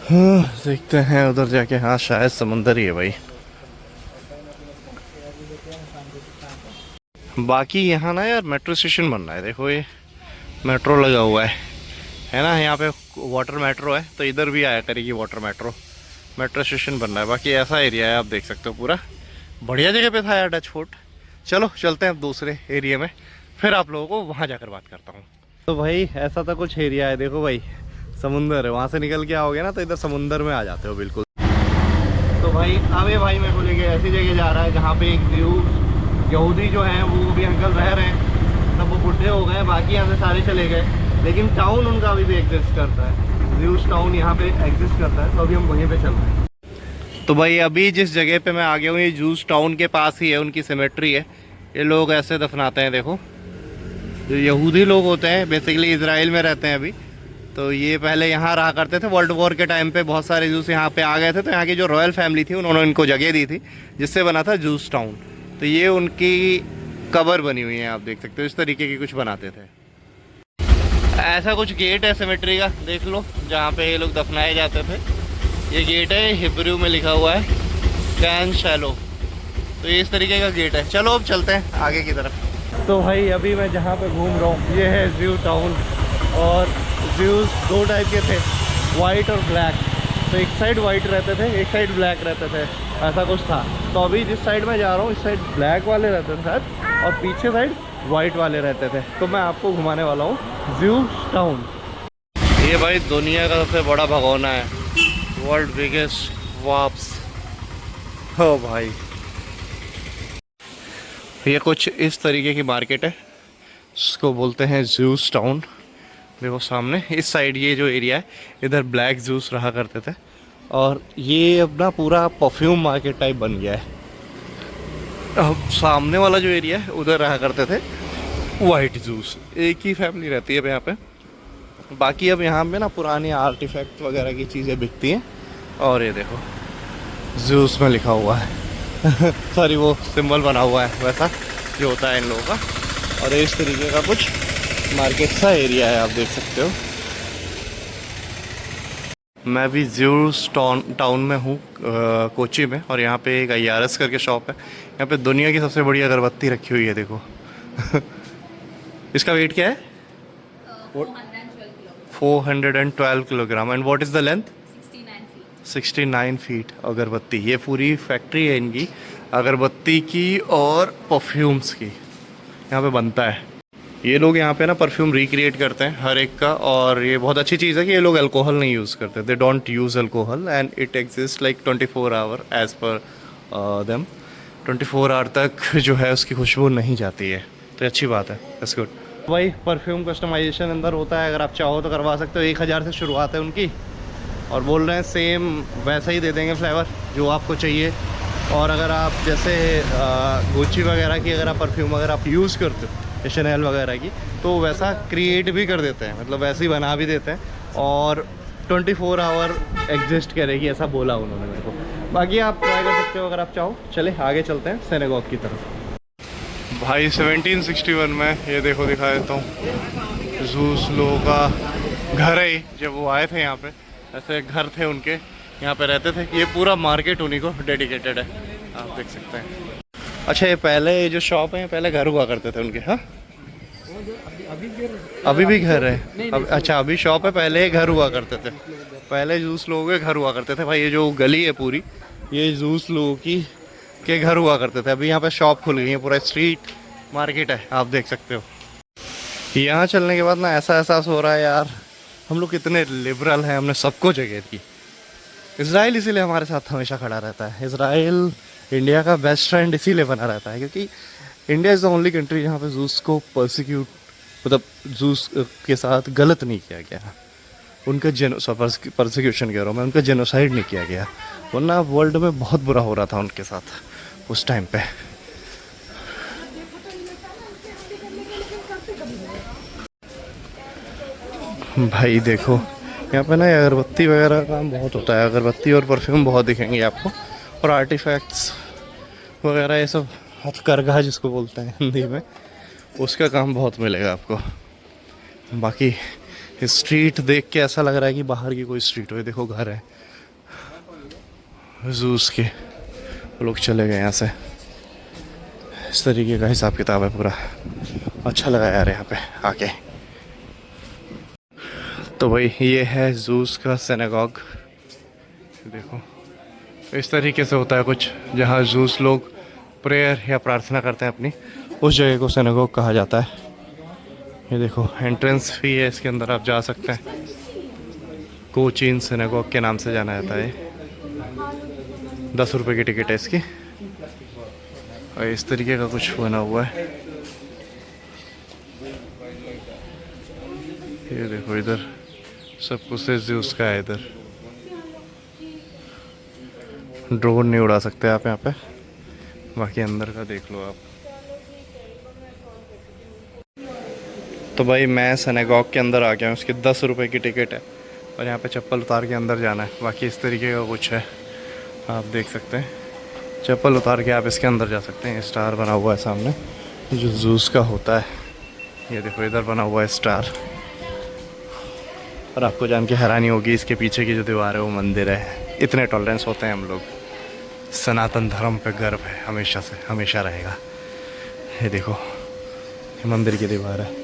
हाँ देखते हैं उधर जाके। हाँ शायद समुंदर ही है भाई। बाकी यहाँ ना यार मेट्रो स्टेशन बन रहा है, देखो ये मेट्रो लगा हुआ है ना, यहाँ पे वाटर मेट्रो है, तो इधर भी आया करेगी वाटर मेट्रो। मेट्रो स्टेशन बन रहा है। बाकी ऐसा एरिया है, आप देख सकते हो पूरा बढ़िया जगह पे था यार डच फोर्ट। चलो चलते हैं अब दूसरे एरिया में, फिर आप लोगों को वहाँ जाकर बात करता हूँ। तो भाई ऐसा तो कुछ एरिया है, देखो भाई समुंदर है, वहाँ से निकल के आओगे ना तो इधर समुंदर में आ जाते हो बिल्कुल। तो भाई अबे भाई मेरे को लेके ऐसी जगह जा रहा है जहाँ पे एक यहूदी जो है वो भी अंकल रह रहे हैं, तब वो बुढ़े हो गए, बाकी यहाँ से सारे चले गए, लेकिन टाउन उनका अभी भी एग्जिस्ट करता है। ज़्यूस टाउन यहाँ पे एग्जिस्ट करता है, तो अभी हम वहीं पे चल रहे हैं। तो भाई अभी जिस जगह पे मैं आ गया हूँ ये ज़्यूस टाउन के पास ही है, उनकी सेमेट्री है। ये लोग ऐसे दफनाते हैं, देखो जो यहूदी लोग होते हैं बेसिकली इजराइल में रहते हैं अभी, तो ये पहले यहाँ रहा करते थे। वर्ल्ड वॉर के टाइम पे बहुत सारे जूस यहाँ पे आ गए थे, तो यहाँ की जो रॉयल फैमिली थी उन्होंने इनको जगह दी थी, जिससे बना था जूस टाउन। तो ये उनकी कबर बनी हुई है, आप देख सकते हो इस तरीके की कुछ बनाते थे। ऐसा कुछ गेट है सेमेट्री का, देख लो, जहाँ पे ये लोग दफनाए जाते थे। ये गेट है, हिब्रू में लिखा हुआ है कैन शैलो, तो ये इस तरीके का गेट है। चलो अब चलते हैं आगे की तरफ। तो भाई अभी मैं जहाँ पे घूम रहा हूँ ये है ज़्यू टाउन, और ज़्यूज़ दो टाइप के थे, वाइट और ब्लैक। तो एक साइड वाइट रहते थे, एक साइड ब्लैक रहते थे, ऐसा कुछ था। तो अभी जिस साइड में जा रहा हूँ इस साइड ब्लैक वाले रहते थे शायद, और पीछे साइड वाइट वाले रहते थे। तो मैं आपको घुमाने वाला हूँ ज़्यू टाउन। ये भाई दुनिया का सबसे बड़ा भगोना है, वर्ल्ड बिगेस्ट वाप्स। हो भाई ये कुछ इस तरीके की मार्केट है, इसको बोलते हैं ज़्यूस टाउन। देखो सामने इस साइड ये जो एरिया है इधर ब्लैक जूस रहा करते थे, और ये अपना पूरा परफ्यूम मार्केट टाइप बन गया है। अब सामने वाला जो एरिया है उधर रहा करते थे वाइट जूस। एक ही फैमिली रहती है यहाँ पे, बाकी अब यहाँ पे ना पुरानी आर्टिफैक्ट वगैरह की चीज़ें बिकती हैं। और ये देखो जूस में लिखा हुआ है सॉरी वो सिंबल बना हुआ है वैसा जो होता है इन लोगों का। और इस तरीके का कुछ मार्केट सा एरिया है, आप देख सकते हो। मैं भी ज़ूस टाउन में हूँ, कोची में। और यहाँ पे एक IRS करके शॉप है। यहाँ पे दुनिया की सबसे बड़ी अगरबत्ती रखी हुई है, देखो इसका वेट क्या है? 412 kilogram. And what is the length? 69 feet अगरबत्ती। ये पूरी फैक्ट्री है इनकी अगरबत्ती की और परफ्यूम्स की, यहाँ पे बनता है। ये लोग यहाँ पे ना परफ्यूम रिक्रिएट करते हैं हर एक का। और ये बहुत अच्छी चीज़ है कि ये लोग अल्कोहल नहीं यूज़ करते, they don't use alcohol and it exist like 24 hour as per them. 24 hour तक जो है उसकी खुशबू नहीं जाती है, तो अच्छी बात है, दैट्स गुड। भाई परफ्यूम कस्टमाइजेशन अंदर होता है, अगर आप चाहो तो करवा सकते हो। 1000 से शुरुआत है उनकी। और बोल रहे हैं सेम वैसा ही दे देंगे फ्लेवर जो आपको चाहिए। और अगर आप जैसे गुच्ची वगैरह की अगर आप परफ्यूम अगर आप यूज़ करते हो, Chanel वगैरह की, तो वैसा क्रिएट भी कर देते हैं, मतलब वैसे ही बना भी देते हैं। और 24 आवर एग्जिस्ट करेगी, ऐसा बोला उन्होंने मेरे को। बाकी आप ट्राई कर सकते हो अगर आप चाहो। चले आगे चलते हैं सिनेगॉग की तरफ। भाई 1761 में ये देखो दिखा देता हूँ, ज़ूस लोगों का घर है। जब वो आए थे यहाँ पे ऐसे घर थे उनके, यहाँ पे रहते थे। ये पूरा मार्केट उन्हीं को डेडिकेटेड है, आप देख सकते हैं। अच्छा ये पहले ये जो शॉप है पहले घर हुआ करते थे उनके? हाँ अभी भी घर है? अच्छा अभी शॉप है, पहले घर हुआ करते थे। पहले जूस लोगों के घर हुआ करते थे। भाई ये जो गली है पूरी, ये जूस लोगों की के घर हुआ करते थे। अभी यहाँ पे शॉप खुल गई है, पूरा स्ट्रीट मार्केट है, आप देख सकते हो। यहाँ चलने के बाद ना ऐसा एहसास हो रहा है यार, हम लोग कितने लिबरल हैं, हमने सबको जगह दी। इज़राइल इसीलिए हमारे साथ हमेशा खड़ा रहता है। इज़राइल इंडिया का बेस्ट फ्रेंड इसीलिए बना रहता है क्योंकि India is the only country जहाँ पे जूस को परसिक्यूट, मतलब जूस के साथ गलत नहीं किया गया। उनका परसिक्यूशन कह रहा हूँ मैं, उनका जेनोसाइड नहीं किया गया। वरना वर्ल्ड में बहुत बुरा हो रहा था उनके साथ उस टाइम पे। भाई देखो यहाँ पे ना अगरबत्ती वगैरह का काम बहुत होता है। अगरबत्ती और परफ्यूम बहुत दिखेंगे आपको, और आर्टिफैक्ट्स वगैरह ये सब, हथकरघा जिसको बोलते हैं हिंदी में, उसका काम बहुत मिलेगा आपको। बाकी स्ट्रीट देख के ऐसा लग रहा है कि बाहर की कोई स्ट्रीट हो। ये देखो घर है जूस के, वो लोग चले गए यहाँ से। इस तरीके का हिसाब किताब है पूरा। अच्छा लगा यार यहाँ पे आके। तो भाई ये है जूस का सिनेगॉग। देखो इस तरीके से होता है कुछ, जहाँ जूस लोग प्रेयर या प्रार्थना करते हैं अपनी, उस जगह को सिनेगॉग कहा जाता है। ये देखो एंट्रेंस फी है इसके अंदर, आप जा सकते हैं। कोचीन सिनेगॉग के नाम से जाना जाता है। 10 रुपये की टिकट है इसकी। और इस तरीके का कुछ बना हुआ है। ये देखो इधर सब कुछ जूस का है। इधर ड्रोन नहीं उड़ा सकते आप यहाँ पे, बाकी अंदर का देख लो आप। तो भाई मैं सिनेगॉग के अंदर आ गया हूँ। उसकी 10 रुपये की टिकट है और यहाँ पे चप्पल उतार के अंदर जाना है। बाकी इस तरीके का कुछ है, आप देख सकते हैं। चप्पल उतार के आप इसके अंदर जा सकते हैं। स्टार बना हुआ है सामने जो जूस का होता है। ये देखो इधर बना हुआ है स्टार। और आपको जान के हैरानी होगी, इसके पीछे की जो दीवार है वो मंदिर है। इतने टॉलरेंस होते हैं हम लोग। सनातन धर्म पे गर्व है, हमेशा से हमेशा रहेगा। ये देखो ये मंदिर की दीवार है।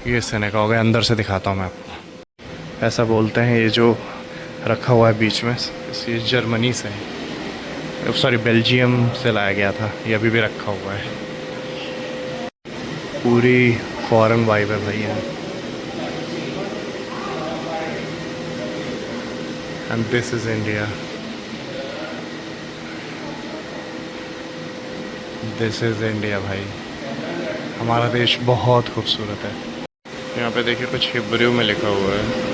ये सिनेगॉग है, अंदर से दिखाता हूँ मैं आपको। ऐसा बोलते हैं ये जो रखा हुआ है बीच में, ये जर्मनी से है, सॉरी बेल्जियम से लाया गया था। ये अभी भी रखा हुआ है। पूरी फॉरेन वाइब है भाई यहाँ। And this is India, this is India भाई। हमारा देश बहुत खूबसूरत है। यहाँ पे देखिए कुछ हिब्रू में लिखा हुआ है।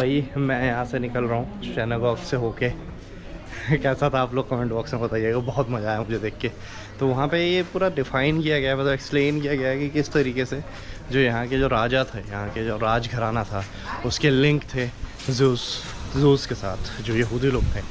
भाई मैं यहाँ से निकल रहा हूँ सिनेगॉग से होके। कैसा था आप लोग कमेंट बॉक्स में बताइएगा, बहुत मज़ा आया मुझे देख के। तो वहाँ पे ये पूरा डिफ़ाइन किया गया है, मतलब एक्सप्लेन किया गया है कि किस तरीके से जो यहाँ के जो राजा थे, यहाँ के जो राजघराना था, उसके लिंक थे ज़ूस के साथ। जो यहूदी लोग थे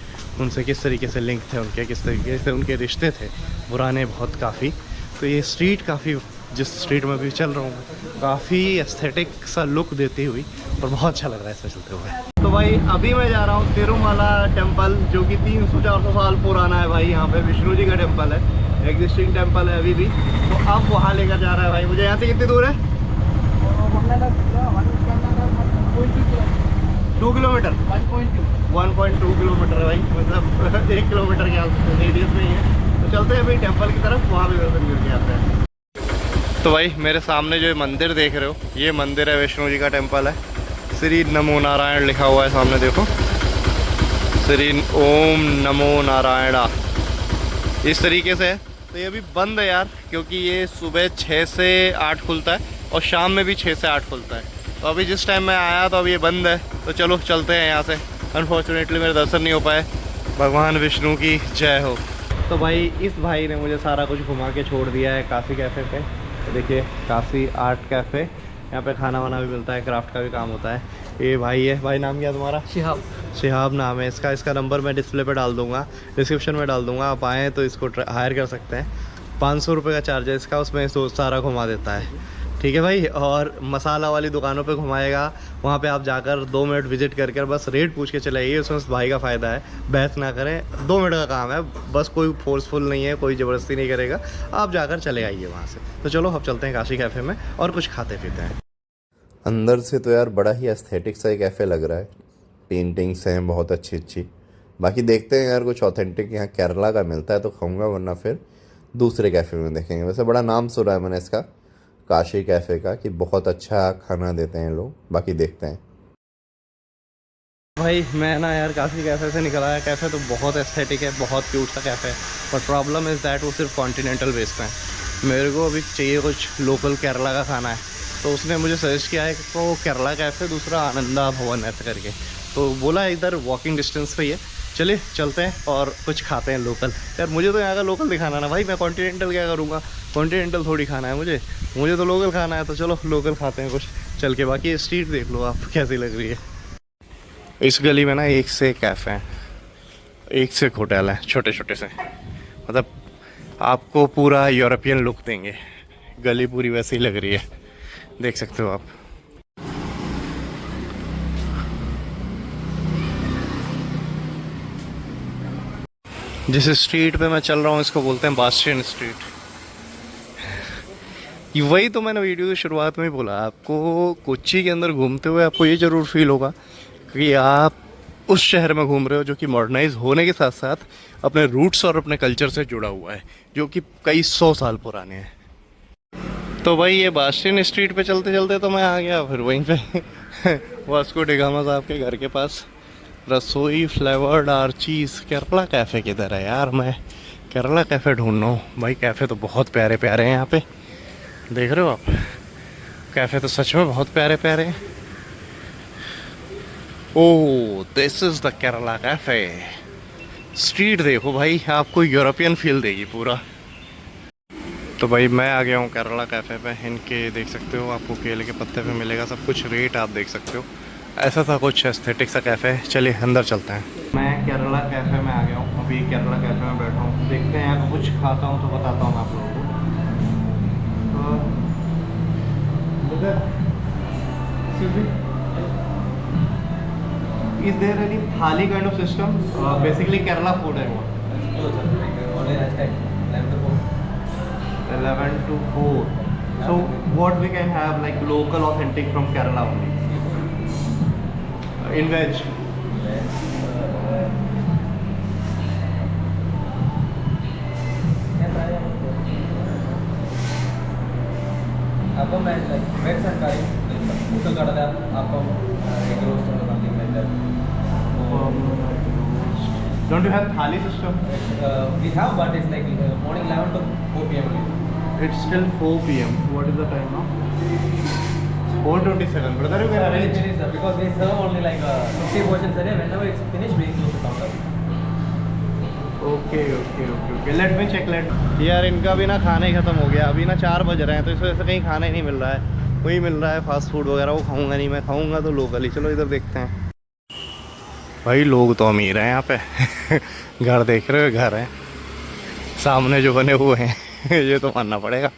उनसे किस तरीके से लिंक थे उनके, किस तरीके से उनके रिश्ते थे पुराने बहुत काफ़ी। तो ये स्ट्रीट काफ़ी, जिस स्ट्रीट में भी चल रहा हूँ, काफ़ी एस्थेटिक सा लुक देती हुई और बहुत अच्छा लग रहा है इसमें चलते हुए। तो भाई अभी मैं जा रहा हूँ तिरुमला टेम्पल, जो कि 300-400 साल पुराना है भाई। यहाँ पे विष्णु जी का टेम्पल है, एग्जिस्टिंग टेम्पल है अभी भी। तो अब वहाँ लेकर जा रहा है भाई मुझे। यहाँ से कितनी दूर है? 2 किलोमीटर, 1.2 किलोमीटर है भाई, मतलब 1 किलोमीटर के रेडियस में ही है। तो चलते हैं भाई टेम्पल की तरफ, वहाँ भी दर्शन करके आते हैं। तो भाई मेरे सामने जो मंदिर देख रहे हो, ये मंदिर है विष्णु जी का टेम्पल है। श्री नमो नारायण लिखा हुआ है सामने, देखो, श्री ओम नमो नारायणा, इस तरीके से है। तो ये अभी बंद है यार, क्योंकि ये सुबह 6 से 8 खुलता है और शाम में भी 6 से 8 खुलता है। तो अभी जिस टाइम मैं आया तो अभी ये बंद है। तो चलो चलते हैं यहाँ से। अनफॉर्चुनेटली मेरे दर्शन नहीं हो पाए। भगवान विष्णु की जय हो। तो भाई इस भाई ने मुझे सारा कुछ घुमा के छोड़ दिया है काशी कैफ़े पे। तो देखिए काशी आर्ट कैफ़े, यहाँ पे खाना वाना भी मिलता है, क्राफ्ट का भी काम होता है। ये भाई है, भाई नाम क्या तुम्हारा? शिहाब नाम है इसका। इसका नंबर मैं डिस्प्ले पे डाल दूँगा, डिस्क्रिप्शन में डाल दूँगा। आप आएँ तो इसको हायर कर सकते हैं। 500 रुपये का चार्ज है इसका, उसमें सारा घुमा देता है। ठीक है भाई। और मसाला वाली दुकानों पे घुमाएगा, वहाँ पे आप जाकर 2 मिनट विजिट कर बस रेट पूछ के चले आइए। उसमें उस भाई का फ़ायदा है, बहस ना करें, 2 मिनट का काम है बस, कोई फोर्सफुल नहीं है, कोई ज़बरदस्ती नहीं करेगा। आप जाकर चले आइए वहाँ से। तो चलो अब चलते हैं काशी कैफ़े में और कुछ खाते पीते हैं। अंदर से तो यार बड़ा ही एस्थेटिक सा कैफ़े लग रहा है, पेंटिंग्स हैं बहुत अच्छी अच्छी। बाकी देखते हैं यार, कुछ ऑथेंटिक यहाँ केरला का मिलता है तो खाऊंगा, वरना फिर दूसरे कैफ़े में देखेंगे। वैसे बड़ा नाम सुना है मैंने इसका, काशी कैफ़े का, कि बहुत अच्छा खाना देते हैं लोग। बाकी देखते हैं। भाई मैं ना यार काशी कैफ़े से निकल आया। कैफ़े तो बहुत एस्थेटिक है, बहुत क्यूट सा कैफ़े है, बट प्रॉब्लम इज़ दैट वो सिर्फ कॉन्टिनेंटल बेस्ड पे है। मेरे को अभी चाहिए कुछ लोकल केरला का खाना है। तो उसने मुझे सजेस्ट किया है कि वो केरला कैफ़े, दूसरा आनंदा भवन ऐसे करके। तो बोला इधर वॉकिंग डिस्टेंस पे ही है, चलिए चलते हैं और कुछ खाते हैं लोकल। यार मुझे तो यहाँ का लोकल दिखाना ना भाई, मैं कॉन्टिनेंटल क्या करूँगा, कॉन्टिनेंटल थोड़ी खाना है मुझे तो लोकल खाना है। तो चलो लोकल खाते हैं कुछ चल के। बाकी स्ट्रीट देख लो आप कैसी लग रही है। इस गली में ना एक से एक कैफ़े हैं, एक से एक होटल हैं छोटे छोटे से, मतलब आपको पूरा यूरोपियन लुक देंगे। गली पूरी वैसे ही लग रही है, देख सकते हो आप। जिस स्ट्रीट पे मैं चल रहा हूँ इसको बोलते हैं बास्टियन स्ट्रीट। वही तो मैंने वीडियो की शुरुआत में ही बोला, आपको कोच्चि के अंदर घूमते हुए आपको ये ज़रूर फील होगा कि आप उस शहर में घूम रहे हो जो कि मॉडर्नाइज होने के साथ साथ अपने रूट्स और अपने कल्चर से जुड़ा हुआ है, जो कि कई 100 साल पुराने हैं। तो भाई ये बास्टियन स्ट्रीट पे चलते चलते तो मैं आ गया फिर वहीं पे वास्को डी गामा साहब के घर के पास। रसोई फ्लेवर्ड आर्चीज़। केरला कैफ़े किधर है यार, मैं केरला कैफ़े ढूंढ रहा हूँ भाई। कैफ़े तो बहुत प्यारे प्यारे हैं यहाँ पे, देख रहे हो आप। कैफ़े तो सच में बहुत प्यारे प्यारे हैं। Oh this is the Kerala cafe. Street देखो भाई, आपको यूरोपियन फील देगी पूरा। तो भाई मैं आ गया हूँ केरला कैफ़े पे। इनके देख सकते हो, आपको केले के पत्ते पे मिलेगा सब कुछ, रेट आप देख सकते हो। ऐसा था कुछ एस्थेटिक सा कैफ़े। चलिए अंदर चलते हैं। मैं केरला कैफ़े में आ गया हूँ, अभी केरला कैफ़े में बैठा हूँ। देखते हैं यहाँ कुछ खाता हूँ तो बताता हूँ आप लोगों को। Is there any thali kind of system? Basically Kerala food I want. 11 to 4. So what we can have like local authentic from Kerala only? In veg. Appam and like veg and curry, uttal kadala, appam, egg roast or something like that. Don't you have thali system? We have, but it's like morning 11 to 4 p.m. only. It's still 4 p.m. What is the time now? 427. Brother, you can Really arrange. finished, sir, because we serve only like 50 portions a day. Whenever it's finished, we close the counter. Okay let me check let यार इनका भी ना खाना ही ख़त्म हो गया अभी ना 4 बज रहे हैं तो इस वजह से कहीं खाना ही नहीं मिल रहा है वही मिल रहा है फास्ट फूड वगैरह वो खाऊंगा नहीं मैं खाऊंगा तो लोकल ही चलो इधर देखते हैं भाई लोग तो अमीर हैं यहाँ पे घर देख रहे हो घर है सामने जो बने हुए हैं ये तो मानना पड़ेगा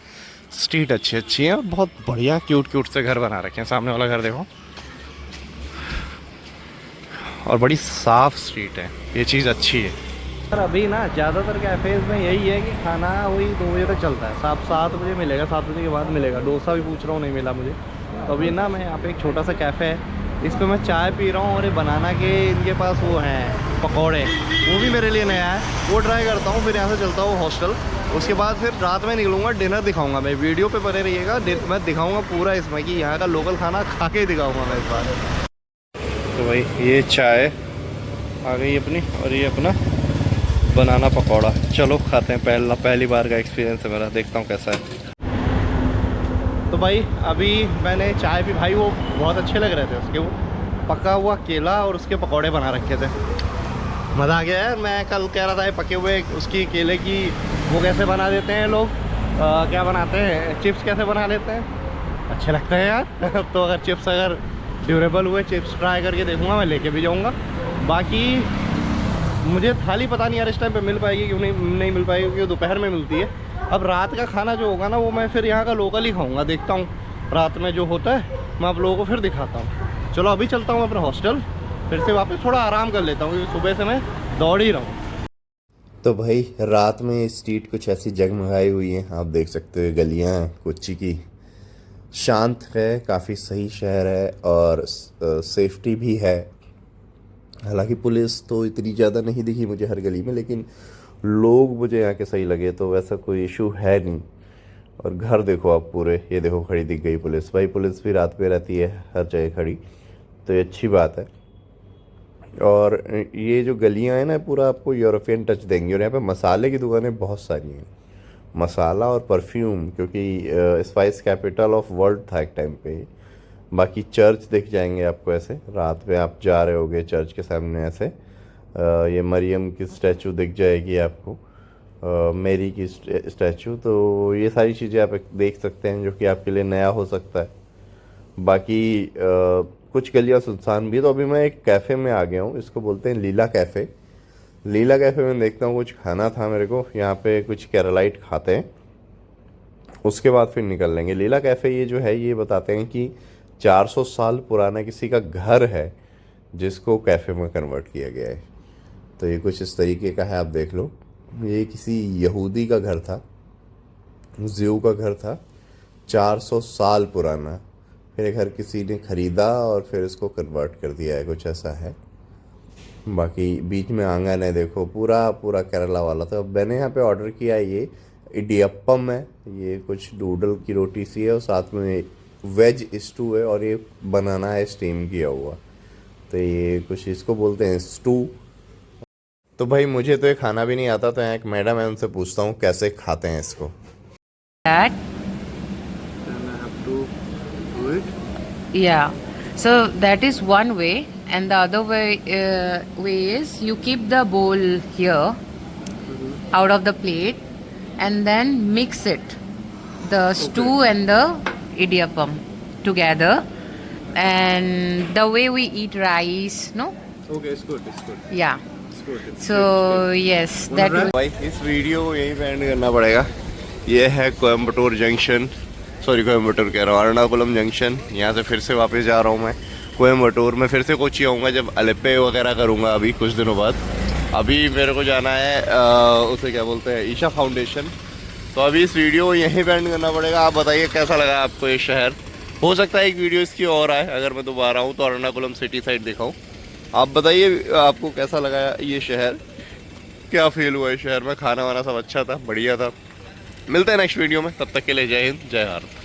स्ट्रीट अच्छी अच्छी है और बहुत बढ़िया क्यूट से घर बना रखे हैं सामने वाला घर देखो और बड़ी साफ स्ट्रीट है ये चीज़ अच्छी है सर अभी ना ज़्यादातर कैफ़ेज़ में यही है कि खाना वही 2 बजे तक चलता है 7 बजे मिलेगा 7 बजे के बाद मिलेगा डोसा भी पूछ रहा हूँ नहीं मिला मुझे तो अभी ना मैं यहाँ पे एक छोटा सा कैफ़े है इस पर मैं चाय पी रहा हूँ और ये बनाना के इनके पास वो हैं पकौड़े वो भी मेरे लिए नया है वो ट्राई करता हूँ फिर यहाँ से चलता हूँ हॉस्टल उसके बाद फिर रात में निकलूँगा डिनर दिखाऊँगा मैं वीडियो पे बने रहिएगा मैं दिखाऊँगा पूरा इसमें कि यहाँ का लोकल खाना खा के दिखाऊँगा मैं इस बार तो भाई ये चाय आ गई अपनी और ये अपना बनाना पकौड़ा चलो खाते हैं पहली बार का एक्सपीरियंस है मेरा देखता हूँ कैसा है तो भाई अभी मैंने चाय पी भाई वो बहुत अच्छे लग रहे थे उसके वो पका हुआ केला और उसके पकौड़े बना रखे थे मज़ा आ गया यार मैं कल कह रहा था ये पके हुए उसकी केले की वो कैसे बना देते हैं लोग क्या बनाते हैं चिप्स कैसे बना लेते हैं अच्छे लगते हैं यार तो अगर चिप्स अगर ड्यूरेबल हुए चिप्स ट्राई करके देखूँगा मैं लेके भी जाऊँगा बाकी मुझे थाली पता नहीं यार इस टाइम पे मिल पाएगी क्यों नहीं मिल पाएगी क्योंकि दोपहर में मिलती है अब रात का खाना जो होगा ना वो मैं फिर यहाँ का लोकल ही खाऊंगा देखता हूँ रात में जो होता है मैं आप लोगों को फिर दिखाता हूँ चलो अभी चलता हूँ अपना हॉस्टल फिर से वापस थोड़ा आराम कर लेता हूँ क्योंकि सुबह से मैं दौड़ ही रहा हूँ तो भाई रात में स्ट्रीट कुछ ऐसी जगमगाई हुई है आप देख सकते हो गलियाँ कोच्चि की शांत है काफ़ी सही शहर है और सेफ्टी भी है हालांकि पुलिस तो इतनी ज़्यादा नहीं दिखी मुझे हर गली में लेकिन लोग मुझे यहाँ के सही लगे तो वैसा कोई इशू है नहीं और घर देखो आप पूरे ये देखो खड़ी दिख गई पुलिस भाई पुलिस भी रात पे रहती है हर जगह खड़ी तो ये अच्छी बात है और ये जो गलियाँ हैं ना पूरा आपको यूरोपियन टच देंगी और यहाँ पे मसाले की दुकानें बहुत सारी हैं मसाला और परफ्यूम क्योंकि स्पाइस कैपिटल ऑफ वर्ल्ड था एक टाइम पे बाकी चर्च दिख जाएंगे आपको ऐसे रात में आप जा रहे होगे चर्च के सामने ऐसे ये मरियम की स्टैचू दिख जाएगी आपको मेरी की स्टैचू तो ये सारी चीज़ें आप देख सकते हैं जो कि आपके लिए नया हो सकता है बाकी कुछ गलियाँ सुनसान भी है तो अभी मैं एक कैफ़े में आ गया हूँ इसको बोलते हैं लीला कैफ़े में देखता हूँ कुछ खाना था मेरे को यहाँ पे कुछ केरलाइट खाते हैं उसके बाद फिर निकल लेंगे लीला कैफ़े ये जो है ये बताते हैं कि 400 साल पुराना किसी का घर है जिसको कैफ़े में कन्वर्ट किया गया है तो ये कुछ इस तरीके का है आप देख लो ये किसी यहूदी का घर था ज्यू का घर था 400 साल पुराना फिर घर किसी ने ख़रीदा और फिर इसको कन्वर्ट कर दिया है कुछ ऐसा है बाकी बीच में आंगन है देखो पूरा केरला वाला तो मैंने यहाँ पे ऑर्डर किया है ये इडियप्पम है ये कुछ नूडल की रोटी सी है और साथ में वेज स्टू है और ये बनाना है स्टीम किया हुआ तो ये कुछ इसको बोलते हैं स्टू तो भाई मुझे तो ये खाना भी नहीं आता तो यहाँ एक मैडम है उनसे पूछता हूँ कैसे खाते हैं इसको That yeah, so that is one way, and the other way is you keep the bowl here out of the plate, and then mix it, the stew and the idiyappam together, and the way we eat rice, no? Okay, it's good. Yeah. So yes, that will. भाई इस video को यहीं पे and करना पड़ेगा ये है Coimbatore junction Coimbatore कह रहा हूँ एर्नाकुलम जंक्शन यहाँ से फिर से वापस जा रहा हूँ मैं कोयम्बटूर में फिर से कोची आऊँगा जब अलेप्पे वगैरह करूँगा अभी कुछ दिनों बाद अभी मेरे को जाना है उसे क्या बोलते हैं ईशा फाउंडेशन तो अभी इस वीडियो को यहीं पे एंड करना पड़ेगा आप बताइए कैसा लगा आपको ये शहर हो सकता है एक वीडियो इसकी और आए अगर मैं दोबारा आऊँ तो एर्नाकुलम सिटी साइड दिखाऊँ आप बताइए आपको कैसा लगा ये शहर क्या फील हुआ इस शहर में खाना वाना सब अच्छा था बढ़िया था मिलते हैं नेक्स्ट वीडियो में तब तक के लिए जय हिंद जय भारत